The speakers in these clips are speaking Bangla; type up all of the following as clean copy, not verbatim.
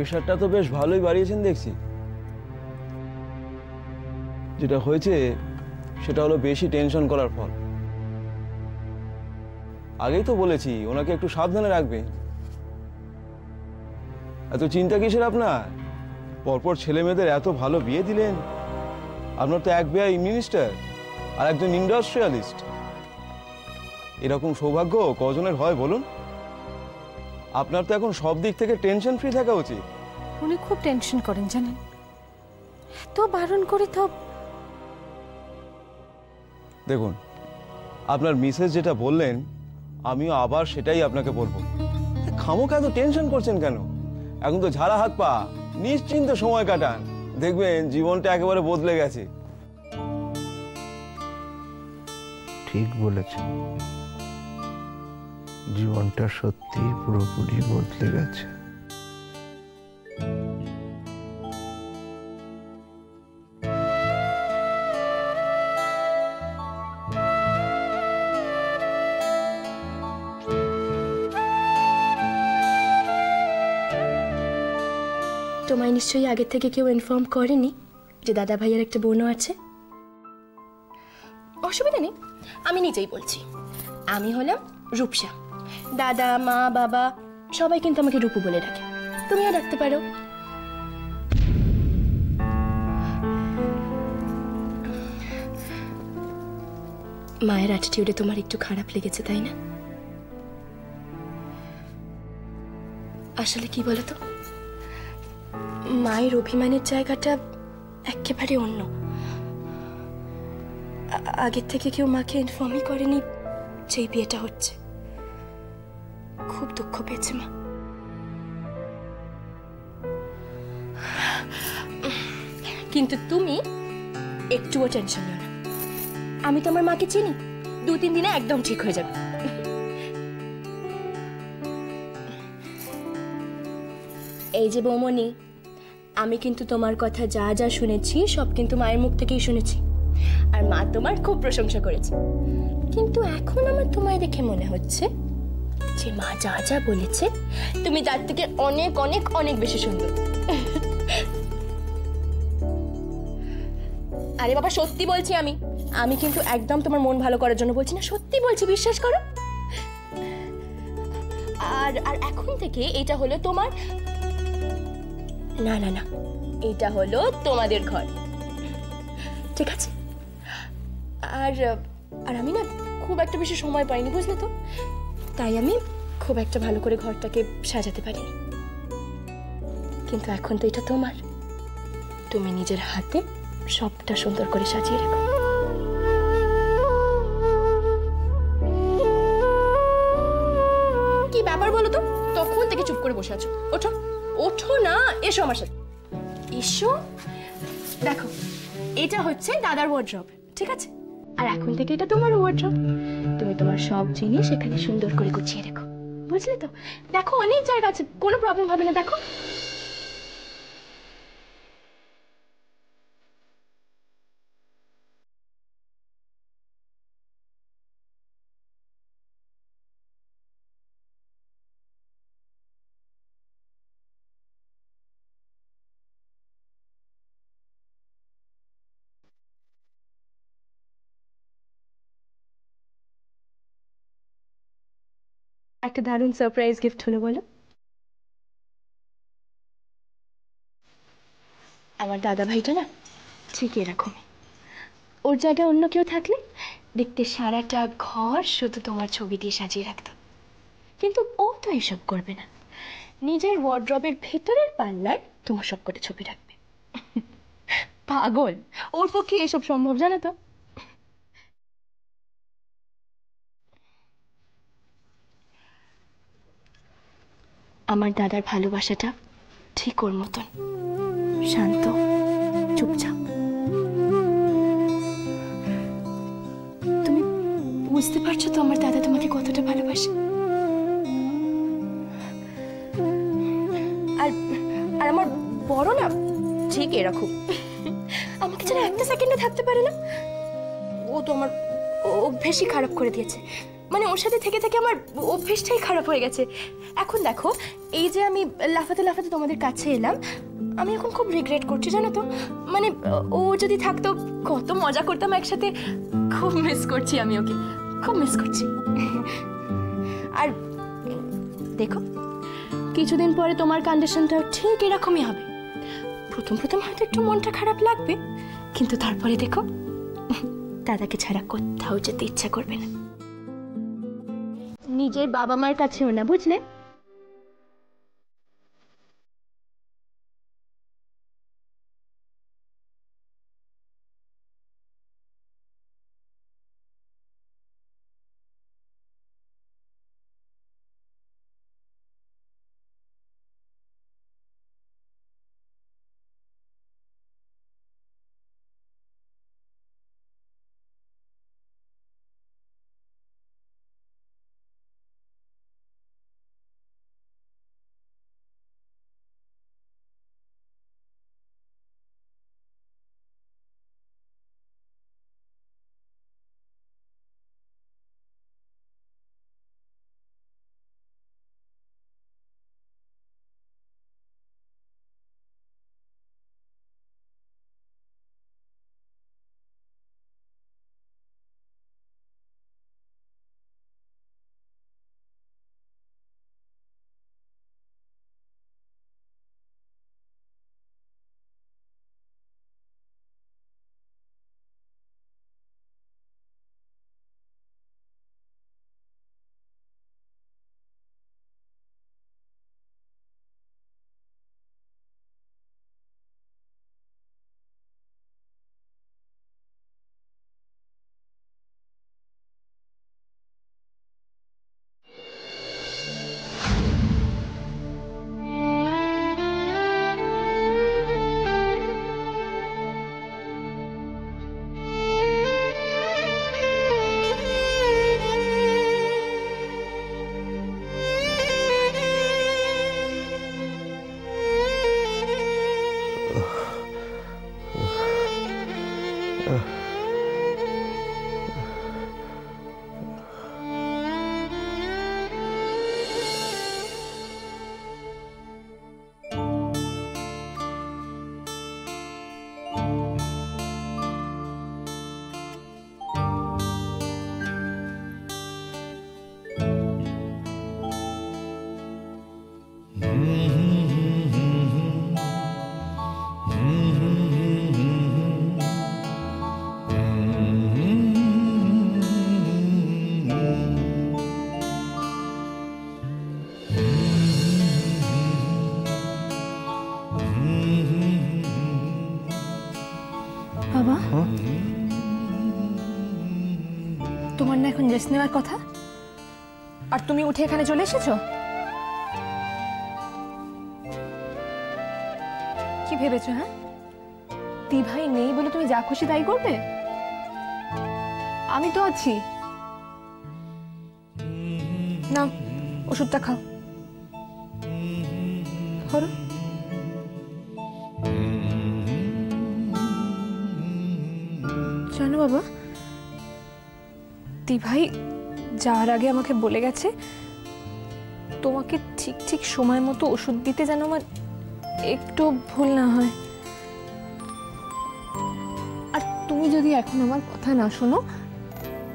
প্রেশারটা তো বেশ ভালোই বাড়িয়েছেন দেখছি। যেটা হয়েছে সেটা হলো বেশি টেনশন করার ফল। আগেই তো বলেছি ওনাকে একটু সাবধানে রাখবে। এত চিন্তা কিসের আপনার? পরপর ছেলে মেয়েদের এত ভালো বিয়ে দিলেন। আপনার তো এক বিয়ে মিনিস্টার আর একজন ইন্ডাস্ট্রিয়ালিস্ট। এরকম সৌভাগ্য কজনের হয় বলুন? আপনার তো এখন সব দিক থেকে টেনশন ফ্রি থাকা উচিত। উনি খুব টেনশন করেন জানেন, তো বারণ করে তো। দেখুন, আপনার মিসেস যেটা বললেন আমিও আবার সেটাই আপনাকে বলবো। খামোখা এত টেনশন করছেন কেন? এখন তো ঝাড়া হাত পা, নিশ্চিন্ত সময় কাটান, দেখবেন জীবনটা একেবারে বদলে গেছে। ঠিক বলেছেন, জীবনটা সত্যি পুরোপুরি বদলে গেছে। তোমায় নিশ্চয়ই আগে থেকে কেউ ইনফর্ম করেনি যে দাদা ভাইয়ের একটা বোনও আছে? অসুবিধা নেই, আমি নিজেই বলছি। আমি হলাম রূপসা। দাদা, মা, বাবা সবাই কিন্তু আমাকে রূপু বলে ডাকে, তুমিও ডাকতে পারো। মায়ের অ্যাটিটিউডে তোমার একটু খারাপ লেগেছে তাই না? আসলে কি বলতো, মায়ের অভিমানের জায়গাটা একেবারে অন্য। আগের থেকে কেউ মাকে ইনফর্মই করেনি যে বিয়েটা হচ্ছে। খুব দুঃখ পেয়েছে মা। কিন্তু তুমি একটুও টেনশন নিও না, আমি তো আমার মাকে চিনি, 2-3 দিনে একদম ঠিক হয়ে যাবে। এই যে বৌমনি, আমি কিন্তু তোমার কথা যা যা শুনেছি সব কিন্তু মায়ের মুখ থেকেই শুনেছি, আর মা তোমার খুব প্রশংসা করেছে। কিন্তু এখন আমার তোমায় দেখে মনে হচ্ছে যে মা যা যা বলেছে তুমি তার থেকে অনেক অনেক অনেক বেশি সুন্দর। আরে বাবা, সত্যি বলছি আমি কিন্তু একদম তোমার মন ভালো করার জন্য বলছি না, সত্যি বলছি, বিশ্বাস করো। আর আর এখন থেকে এটা হলো তোমার, না না না, এটা হলো তোমাদের ঘর, ঠিক আছে? আর আর আমি না খুব একটা বেশি সময় পাইনি, বুঝলে তো, তাই আমি খুব একটা ভালো করে ঘরটাকে সাজাতে পারিনি। কিন্তু এখন তো এটা তোমার, তুমি নিজের হাতে সবটা সুন্দর করে সাজিয়ে রেখো। কি ব্যাপার বলো তো, তখন থেকে চুপ করে বসে আছো? ওঠো ওঠো না, এসো আমার সাথে, এসো। দেখো, এটা হচ্ছে দাদার ওয়ার্ড্রব, ঠিক আছে? আর এখন থেকে এটা তোমার ওয়ার্ড্রব, তুমি তোমার সব জিনিস এখানে সুন্দর করে গুছিয়ে রেখো, বুঝলে তো? দেখো অনেক জায়গা আছে, কোনো প্রবলেম হবে না। দেখো, একটা দারুণ সারপ্রাইজ গিফট হলো বলো। আমার দাদা ভাইটা না ঠিক এরকম, ওর জায়গায় অন্য কেউ থাকলে দেখতে সারাটা ঘর শুধু তোমার ছবি দিয়ে সাজিয়ে রাখতো, কিন্তু ও তো এসব করবে না, নিজের ওয়ার্ড্রবের ভেতরের পাল্লায় তোমার সব করে ছবি রাখবে। পাগল, ওর পক্ষে এসব সম্ভব, জানো তো? আমার দাদার ভালোবাসাটা ঠিক ওর মতন, শান্ত, চুপচাপ। তুমি বুঝতে পারছো তো আমার দাদা তোমাকে কতটা ভালোবাসে? আর আর আমার বড় না ঠিক এরকম, আমাকে ছাড়া একটা সেকেন্ডও থাকতে পারে না। ও তো আমার অভ্যেসই খারাপ করে দিয়েছে। মানে ওর সাথে থেকে থেকে আমার অভ্যেসটাই খারাপ হয়ে গেছে। এখন দেখো, এই যে আমি লাফাতে লাফাতে তোমাদের কাছে এলাম, আমি এখন খুব রিগ্রেট করছি, জানো তো। মানে ও যদি থাকতো কত মজা করতাম একসাথে। খুব মিস করছি আমি ওকে, খুব মিস করছি। আর দেখো, কিছুদিন পরে তোমার কন্ডিশনটা ঠিক এরকমই হবে। প্রথম প্রথম হয়তো একটু মনটা খারাপ লাগবে, কিন্তু তারপরে দেখো দাদাকে ছাড়া কোথাও যেতে ইচ্ছা করবে না। নিজের বাবা মার কাছেও না, বুঝলে? বাবা, তোমার না এখন রেস্ট নেওয়ার কথা, আর তুমি উঠে এখানে চলে এসেছো? কি ভেবেছো? হ্যাঁ, দিভাই নেই বলে তুমি যা খুশি তাই করবে? আমি তো আছি। নাও ওষুধটা খাও। ধরো। জানো বাবা, দিভাই যাওয়ার আগে আমাকে বলে গেছে তোমাকে ঠিক ঠিক সময় মতো ওষুধ দিতে যেন আমার একটু ভুল না হয়। আর তুমি যদি এখন আমার কথা না শোনো,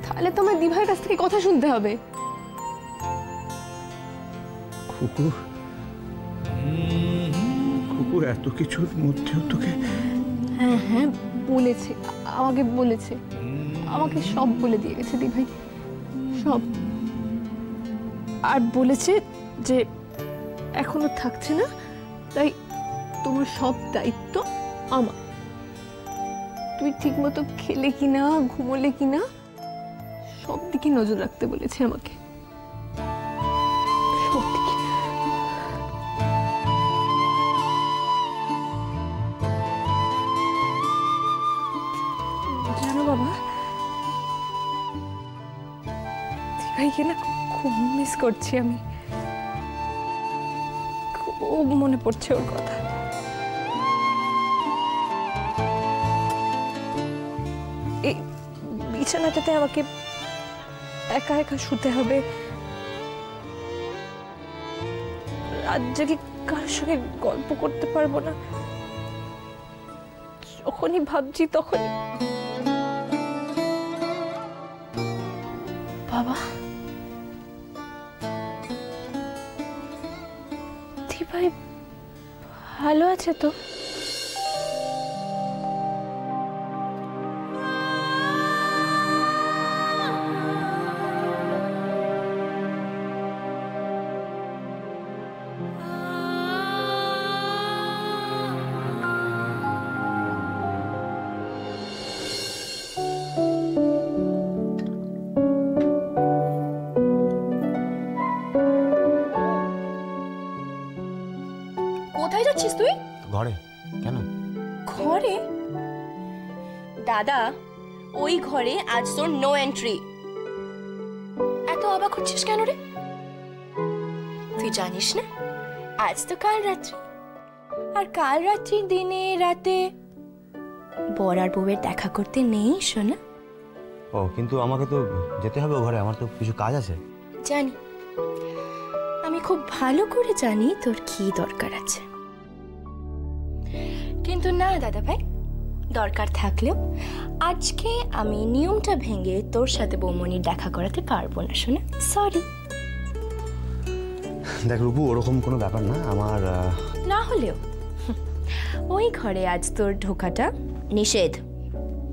তাহলে তোমার দিভাইয়ের কাছ থেকে কথা শুনতে হবে। কুকুর, কুকুর এত কিছুর মধ্যেও তোকে? হ্যাঁ হ্যাঁ বলেছে, আমাকে বলেছে, আমাকে সব বলে দিয়ে গেছে দিভাই, সব। আর বলেছে যে এখনো থাকছে না, তাই তোমার সব দায়িত্ব আমার। তুই ঠিক মতো খেলে কিনা, ঘুমোলে কিনা, সব দিকে নজর রাখতে বলেছে আমাকে, সব দিকে। জানো বাবা, দিভাইকে না খুব মিস করছি আমি, খুব মনে পড়ছে ওর কথা। এই বিছানাটাতে আমাকে একা একা শুতে হবে, রাত জেগে কারোর সঙ্গে গল্প করতে পারবো না। যখনই ভাবছি তখনই বাবা, দিভাই ভালো আছে তো? কোথায় যাচ্ছিস তুই? ঘরে। কেন? ঘরে? দাদা, ওই ঘরে আজ তোর নো এন্ট্রি। এত অবাক হচ্ছিস কেন রে? তুই জানিস না আজ তো কাল রাত্রি, আর কাল রাত্রির দিনে রাতে বর আর বউয়ের দেখা করতে নেই শোনা। ও, কিন্তু আমাকে তো যেতে হবে ঘরে, আমার তো কিছু কাজ আছে। জানি, আমি খুব ভালো করে জানি তোর কি দরকার আছে, কিন্তু না দাদা ভাই, দরকার থাকলেও আজকে আমি নিয়মটা ভেঙে তোর সাথে বৌমনির দেখা করাতে পারবো না শোনা, সরি। দেখ রূপু, ওরকম কোনো ব্যাপার না আমার। না হলেও ওই ঘরে আজ তোর ঢোকাটা নিষেধ।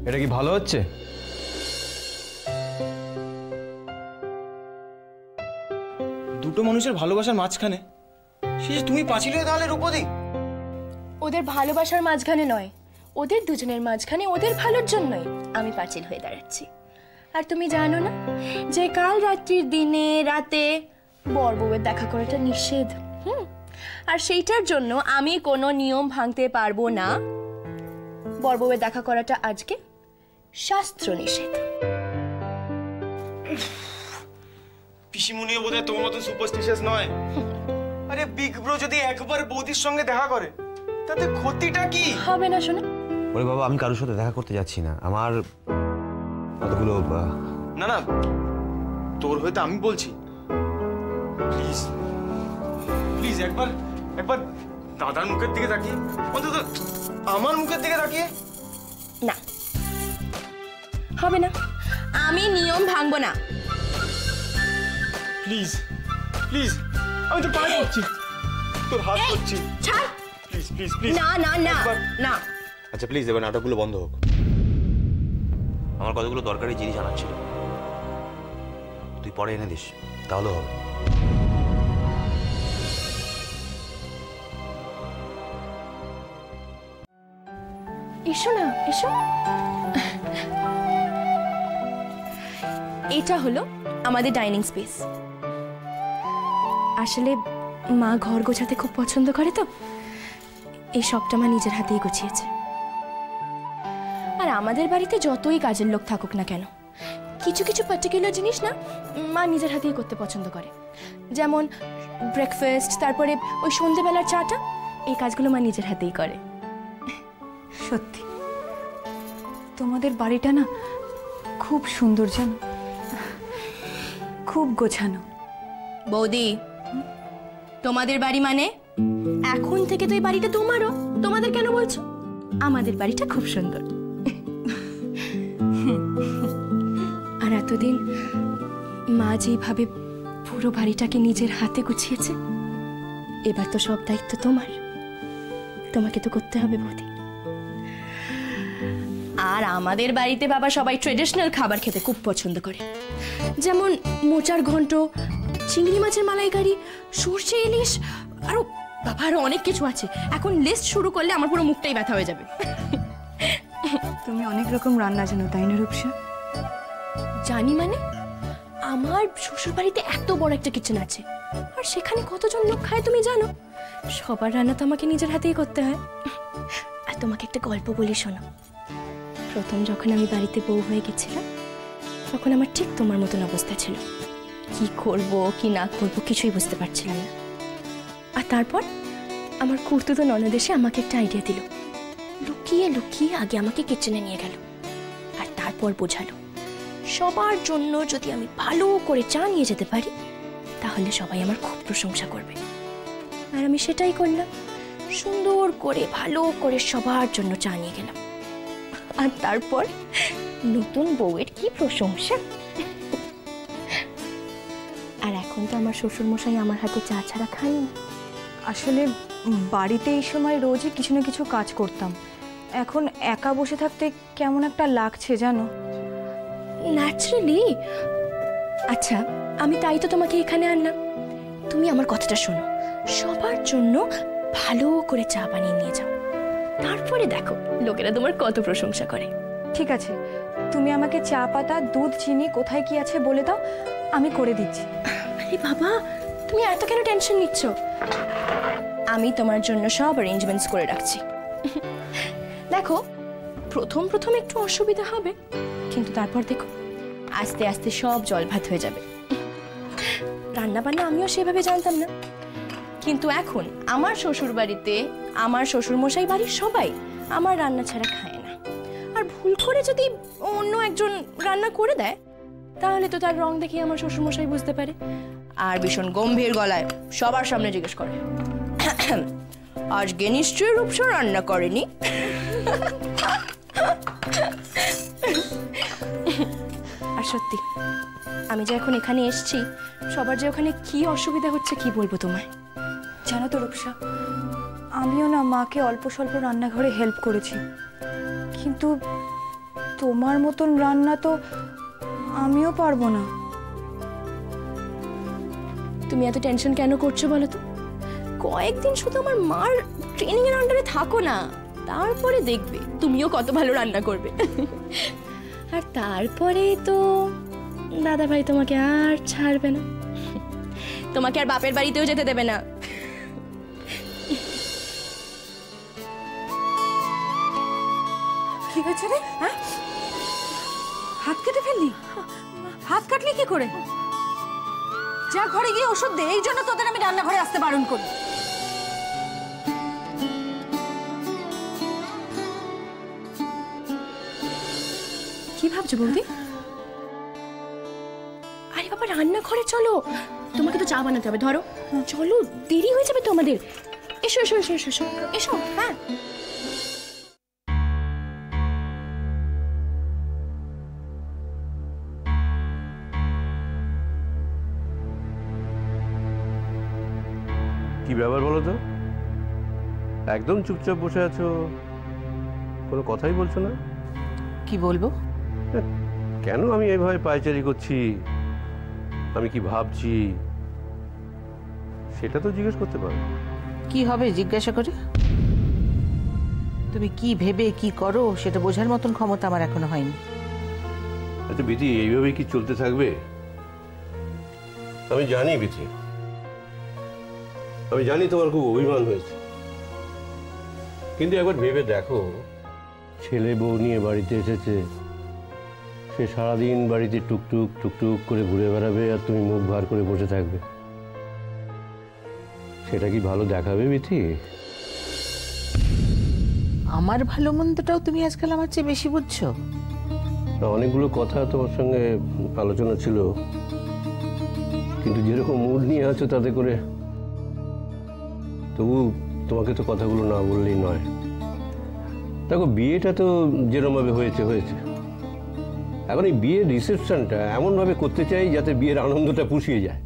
এটা কি ভালো হচ্ছে? দুটো মানুষের ভালোবাসার মাঝখানে শেষে তুমি পাঁচিল হয়ে তাহলে রূপদি? ওদের ভালোবাসার মাঝখানে নয়, ওদের দুজনের মাঝখানে ওদের ভালোর জন্যই আমি পাঁচিল হয়ে দাঁড়াচ্ছি। আর তুমি জানো না যে কাল রাত্রির দিনে রাতে বর বউয়ের দেখা করাটা নিষেধ। আর সেইটার জন্য আমি কোনো নিয়ম ভাঙতে পারবো না। বর বউয়ের দেখা করাটা আজকে শাস্ত্র নিষেধ। পিসিমুনিও বোধহয় তোমার মতো সুপারস্টিশিয়াস নয়। আরে বিগ ব্রো যদি একবার বৌদির সঙ্গে দেখা করে তাতে ক্ষতিটা কি হবে না শোনা? ওরে বাবা, আমি কারোর সাথে দেখা করতে যাচ্ছি না। আমার কতগুলো না না, তোর হয়তো আমি বলছি, প্লিজ প্লিজ একবার একবার দাদার মুখের দিকে তাকিয়ে, অন্তত আমার মুখের দিকে তাকিয়ে। না, হবে না, আমি নিয়ম ভাঙবো না। প্লিজ প্লিজ, আমি তো পায়ে পড়ছি, তোর হাত ধরছি, ছাড়। Please please please. না না না না। আচ্ছা প্লিজ, এবার নাটকগুলো বন্ধ হোক। আমার কতগুলো দরকারি জিনিস আনার ছিল, তুই পরে এনে দিস, তাহলে হবে। এসো না, এসো। এটা হলো আমাদের ডাইনিং স্পেস। আসলে মা ঘর গোছাতে খুব পছন্দ করে, তো এই সবটা মা নিজের হাতেই গুছিয়েছে। আর আমাদের বাড়িতে যতই কাজের লোক থাকুক না কেন, কিছু কিছু পার্টিকুলার জিনিস না মা নিজের হাতেই করতে পছন্দ করে। যেমন ব্রেকফাস্ট, তারপরে ওই সন্ধেবেলার চাটা, এই কাজগুলো মা নিজের হাতেই করে। সত্যি তোমাদের বাড়িটা না খুব সুন্দর, জানো, খুব গোছানো। বৌদি, তোমাদের বাড়ি মানে এখন থেকে তো এই বাড়িটা তোমারও। তোমাদের কেন বলছো? আমাদের বাড়িটা খুব সুন্দর। আর এতদিন মা যেভাবে পুরো বাড়িটাকে নিজের হাতে গুছিয়েছে, এবার তো সব দায়িত্ব তোমার, তোমাকে তো করতে হবে বৌদি। আর আমাদের বাড়িতে বাবা সবাই ট্রেডিশনাল খাবার খেতে খুব পছন্দ করে, যেমন মোচার ঘন্ট, চিংড়ি মাছের মালাইকারি, সর্ষে ইলিশ, আরো বাবা আরো অনেক কিছু আছে। এখন লিস্ট শুরু করলে আমার পুরো মুখটাই ব্যথা হয়ে যাবে। তুমি অনেক রকম রান্না জানো, তাই না রূপসা? জানি মানে, আমার শ্বশুর বাড়িতে এত বড় একটা কিচেন আছে, আর সেখানে কতজন লোক খায় তুমি জানো? সবার রান্না তো আমাকে নিজের হাতেই করতে হয়। আর তোমাকে একটা গল্প বলি শোনো। প্রথম যখন আমি বাড়িতে বউ হয়ে গেছিলাম, তখন আমার ঠিক তোমার মতন অবস্থা ছিল। কি করব কি না করব কিছুই বুঝতে পারছিলাম না। আর তারপর আমার কুর্তুতো ননদ এসে আমাকে একটা আইডিয়া দিল। লুকিয়ে লুকিয়ে আগে আমাকে কিচেনে নিয়ে গেল, আর তারপর বোঝালো সবার জন্য যদি আমি ভালো করে চা নিয়ে যেতে পারি তাহলে সবাই আমার খুব প্রশংসা করবে। আর আমি সেটাই করলাম, সুন্দর করে ভালো করে সবার জন্য চা নিয়ে গেলাম। আর তারপর নতুন বউয়ের কি প্রশংসা। আর এখন তো আমার শ্বশুরমশাই আমার হাতে চা ছাড়া খান না। আসলে বাড়িতে এই সময় রোজই কিছু না কিছু কাজ করতাম, এখন একা বসে থাকতে কেমন একটা লাগছে জানো। ন্যাচারালি। আচ্ছা, আমি তাই তো তোমাকে এখানে আনলাম। তুমি আমার কথাটা শোনো, সবার জন্য ভালো করে চা বানিয়ে নিয়ে যাও, তারপরে দেখো লোকেরা তোমার কত প্রশংসা করে। ঠিক আছে, তুমি আমাকে চা পাতা, দুধ, চিনি কোথায় কি আছে বলে দাও, আমি করে দিচ্ছি। আরে বাবা, তুমি এত কেন টেনশন নিচ্ছ? আমি তোমার জন্য সব অ্যারেঞ্জমেন্টস করে রাখছি। দেখো, প্রথম প্রথম একটু অসুবিধা হবে, কিন্তু তারপর দেখো আস্তে আস্তে সব জল ভাত হয়ে যাবে। রান্না বান্না আমিও সেভাবে জানতাম না, কিন্তু এখন আমার শ্বশুর বাড়িতে আমার শ্বশুরমশাই বাড়ির সবাই আমার রান্না ছাড়া খায় না। আর ভুল করে যদি অন্য একজন রান্না করে দেয় তাহলে তো তার রং দেখে আমার শ্বশুরমশাই বুঝতে পারে, আর ভীষণ গম্ভীর গলায় সবার সামনে জিজ্ঞেস করে, আজকে নিশ্চয়ই রূপসা রান্না করেনি। আর সত্যি, আমি যে এখন এখানে এসেছি, সবার যে ওখানে কি অসুবিধা হচ্ছে কি বলবো তোমায়। জানো তো রূপসা, আমিও না মাকে অল্প স্বল্প রান্নাঘরে হেল্প করেছি, কিন্তু তোমার মতন রান্না তো আমিও পারবো না। তুমি এত টেনশন কেন করছো বলো তো? কয়েকদিন শুধু আমার মার ট্রেনিং এর আন্ডারে থাকো না, তারপরে দেখবে তুমিও কত ভালো রান্না করবে। আর তারপরে তো দাদা ভাই তোমাকে আর ছাড়বে না, তোমাকে আর বাপের বাড়িতেও যেতে দেবে না। কি হয়েছে রে? হ্যাঁ, হাত কেটে ফেললি? হাত কাটলি কি করে? যা ঘরে গিয়ে ওষুধ দে, এই জন্য তোদের আমি রান্নাঘরে আসতে বারণ করি। কি ভাবছো বৌদি? আরে বাবা, রান্নাঘরে চলো, তোমাকে তো চা বানাতে হবে। ধরো, চলো, দেরি হয়ে যাবে তো আমাদের। এসো এসো এসো এসো এসো। হ্যাঁ, কি ব্যাপার বলো তো? একদম চুপচাপ বসে আছো, কোনো কথাই বলছো না। কি বলবো? কেন আমি এইভাবে পায়চারি করছি, আমি কি ভাবছি সেটা তো জিজ্ঞেস করতে পারো। কি হবে জিজ্ঞাসা করে? তুমি কি ভেবে কি করো সেটা বোঝার মতন ক্ষমতা আমার এখনো হয়নি। আচ্ছা বিধি, এইভাবেই কি চলতে থাকবে? আমি জানি বিধি, আমি জানি তোমার খুব অভিমান হয়েছে, কিন্তু একবার ভেবে দেখো, ছেলে বউ নিয়ে বাড়িতে এসেছে, সে সারাদিন বাড়িতে টুকটুক টুকটুক করে ঘুরে বেড়াবে আর তুমি মুখ ভার করে বসে থাকবে। সেটা কি ভালো দেখাবে বিধি? আমার ভালো মন্দটাও তুমি আজকাল আমার চেয়ে বেশি বুঝছো। না, অনেকগুলো কথা তোমার সঙ্গে আলোচনা ছিল, কিন্তু যেরকম মুড নিয়ে আছো তাতে করে তবু তোমাকে তো কথাগুলো না বললেই নয়। দেখো, বিয়েটা তো যেরকমভাবে হয়েছে হয়েছে, এখন এই বিয়ের রিসেপশনটা এমনভাবে করতে চাই যাতে বিয়ের আনন্দটা পুষিয়ে যায়।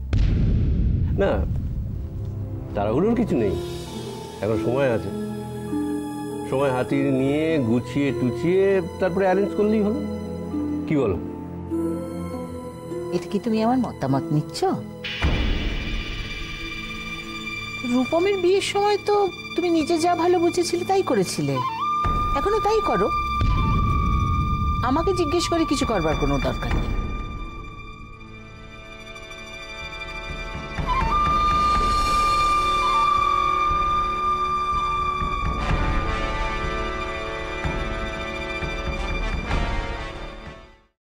না, তাড়াহুড়োর কিছু নেই, এখন সময় আছে, সময় হাতিয়ে নিয়ে গুছিয়ে টুচিয়ে তারপরে অ্যারেঞ্জ করলেই হলো। কি বলো? এটা কি তুমি আমার মতামত নিচ্ছ? রূপমের বিয়ের সময় তো তুমি নিজে যা ভালো বুঝেছিলে তাই করেছিলে, এখনো তাই করো। আমাকে জিজ্ঞেস করে কিছু করবার কোনো দরকার নেই।